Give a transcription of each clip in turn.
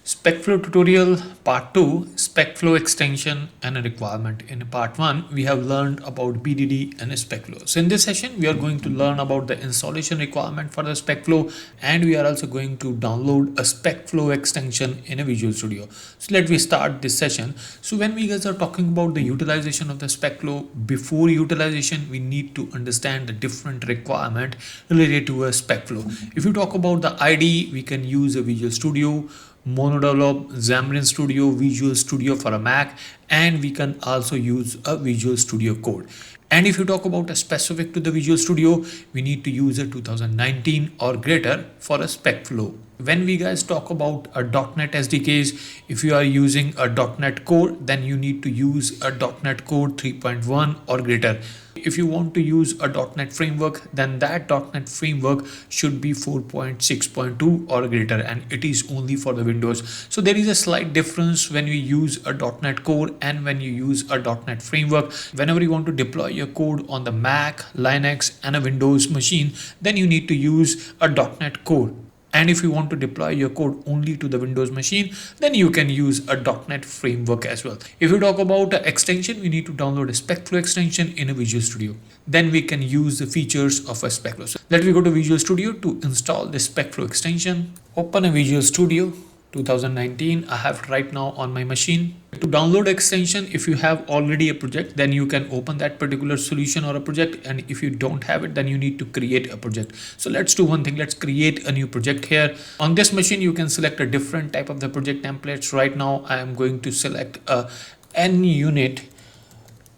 Specflow tutorial part 2, Specflow extension and a requirement. In part 1, we have learned about BDD and Specflow. So in this session, we are going to learn about the installation requirement for the Specflow, and we are also going to download a Specflow extension in a Visual Studio. So let me start this session. So when we guys are talking about the utilization of the Specflow, before utilization, we need to understand the different requirement related to a Specflow. If you talk about the IDE, we can use a Visual Studio, Monodevelop, Xamarin Studio, Visual Studio for a Mac, and we can also use a Visual Studio Code. And if you talk about a specific to the Visual Studio, we need to use a 2019 or greater for a Specflow. When we guys talk about a .NET SDKs, if you are using a .NET Core, then you need to use a .NET Core 3.1 or greater. If you want to use a .NET framework, then that .NET framework should be 4.6.2 or greater, and it is only for the Windows. So there is a slight difference when we use a .NET Core and when you use a .NET framework. Whenever you want to deploy your code on the Mac, Linux, and a Windows machine, then you need to use a .NET Core. And if you want to deploy your code only to the Windows machine, then you can use a .NET framework as well. If you talk about extension, we need to download a Specflow extension in a Visual Studio. Then we can use the features of a Specflow. So let me go to Visual Studio to install the Specflow extension. Open a Visual Studio 2019. I have it right now on my machine. To download extension, if you have already a project, then you can open that particular solution or a project, and if you don't have it, then you need to create a project. So let's do one thing. Let's create a new project here. On this machine, you can select a different type of the project templates. Right now I am going to select a NUnit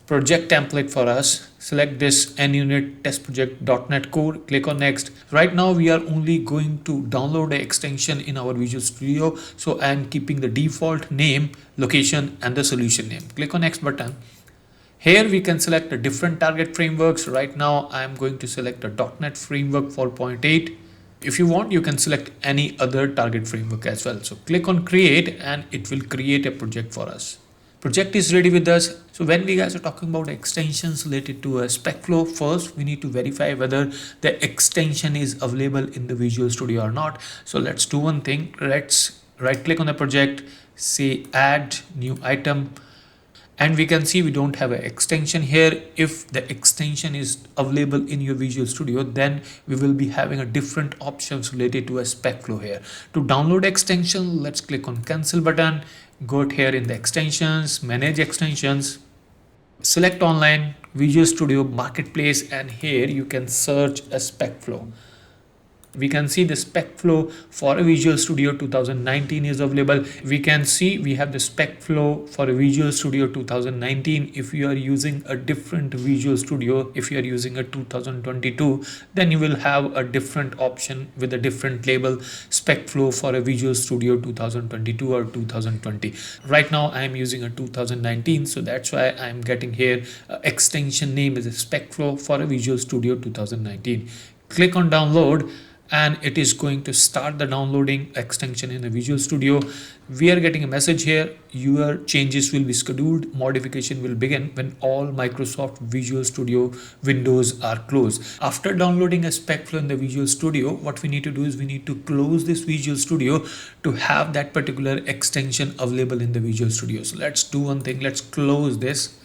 project template for us. Select this NUnit test project .NET Core, click on next. Right now we are only going to download an extension in our Visual Studio, so I am keeping the default name, location, and the solution name. Click on next button. Here we can select the different target frameworks. Right now I am going to select a .NET framework 4.8. If you want, you can select any other target framework as well. So click on create and it will create a project for us. Project is ready with us. So when we guys are talking about extensions related to a Specflow, first we need to verify whether the extension is available in the Visual Studio or not. So let's do one thing. Let's right click on the project, say add new item, and we can see we don't have an extension here. If the extension is available in your Visual Studio, then we will be having a different options related to a Specflow here. To download extension, let's click on cancel button. Go here in the extensions, manage extensions, select online, Visual Studio Marketplace, and here you can search a Specflow. We can see the Specflow for a Visual Studio 2019 is available. We can see we have the Specflow for a Visual Studio 2019. If you are using a different Visual Studio, if you are using a 2022, then you will have a different option with a different label, Specflow for a Visual Studio 2022 or 2020. Right now I am using a 2019, so that's why I am getting here extension name is a Specflow for a Visual Studio 2019. Click on download, and it is going to start the downloading extension in the Visual Studio. We are getting a message here, your changes will be scheduled, modification will begin when all Microsoft Visual Studio windows are closed. After downloading a Specflow in the Visual Studio, what we need to do is we need to close this Visual Studio to have that particular extension available in the Visual Studio. So let's do one thing, let's close this.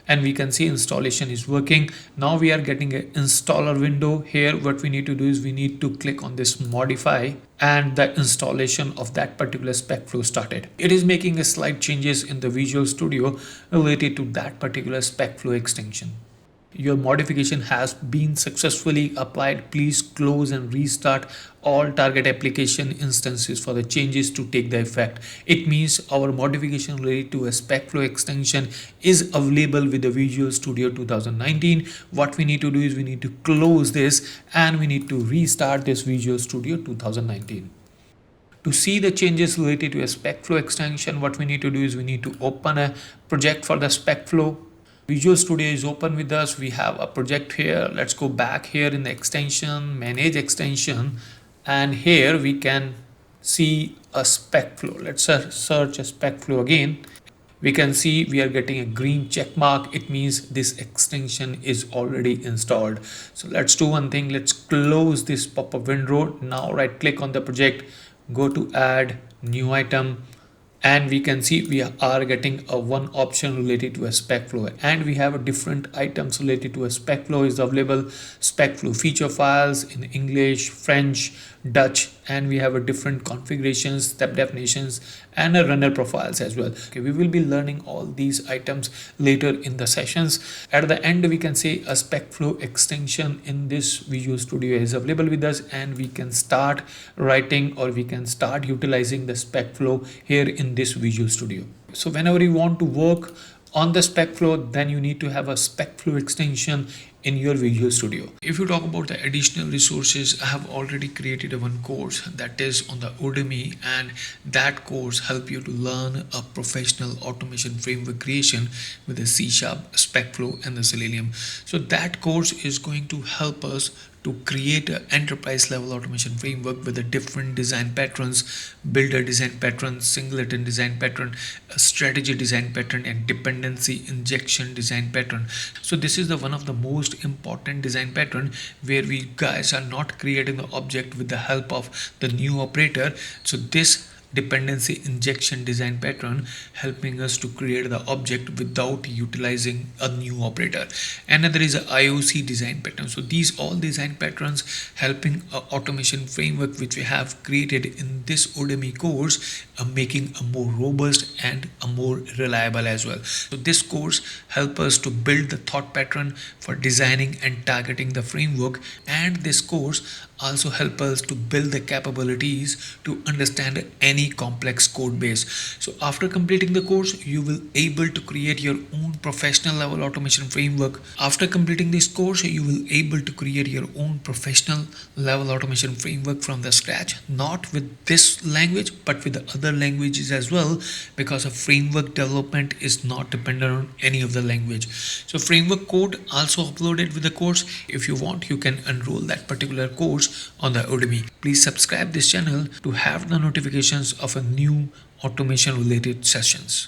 And we can see installation is working. Now we are getting an installer window here. What we need to do is we need to click on this modify, and the installation of that particular Specflow started. It is making a slight changes in the Visual Studio related to that particular Specflow extension. Your modification has been successfully applied. Please close and restart all target application instances for the changes to take the effect. It means our modification related to a Specflow extension is available with the Visual Studio 2019. What we need to do is we need to close this and we need to restart this Visual Studio 2019. To see the changes related to a Specflow extension, what we need to do is we need to open a project for the Specflow. Visual Studio is open with us. We have a project here. Let's go back here in the extension, manage extension, and here we can see a Specflow. Let's search a Specflow again. We can see we are getting a green check mark. It means this extension is already installed. So let's do one thing. Let's close this pop-up window. Now right click on the project, go to add new item, and we can see we are getting a one option related to a Specflow, and we have a different items related to a Specflow is available. Specflow feature files in English, French, Dutch, and we have a different configurations, step definitions, and a runner profiles as well. Okay, we will be learning all these items later in the sessions. At the end, we can say a Specflow extension in this Visual Studio is available with us, and we can start writing or we can start utilizing the Specflow here in this Visual Studio. So whenever you want to work on the Specflow, then you need to have a Specflow extension in your Visual Studio. If you talk about the additional resources, I have already created one course that is on the Udemy, and that course help you to learn a professional automation framework creation with the C#, Specflow, and the Selenium. So that course is going to help us to create an enterprise level automation framework with the different design patterns, builder design pattern, singleton design pattern, a strategy design pattern, and dependency injection design pattern. So this is the one of the most important design pattern where we guys are not creating the object with the help of the new operator. So this dependency injection design pattern helping us to create the object without utilizing a new operator. Another is a IOC design pattern. So these all design patterns helping a automation framework which we have created in this Udemy course, making a more robust and a more reliable as well. So this course help us to build the thought pattern for designing and targeting the framework, and this course also help us to build the capabilities to understand any complex code base. So after completing the course, you will able to create your own professional level automation framework. After completing this course, you will able to create your own professional level automation framework from the scratch, not with this language but with the other languages as well, because a framework development is not dependent on any of the language. So framework code also uploaded with the course. If you want, you can enroll that particular course on the Udemy. Please subscribe this channel to have the notifications of a new automation related sessions.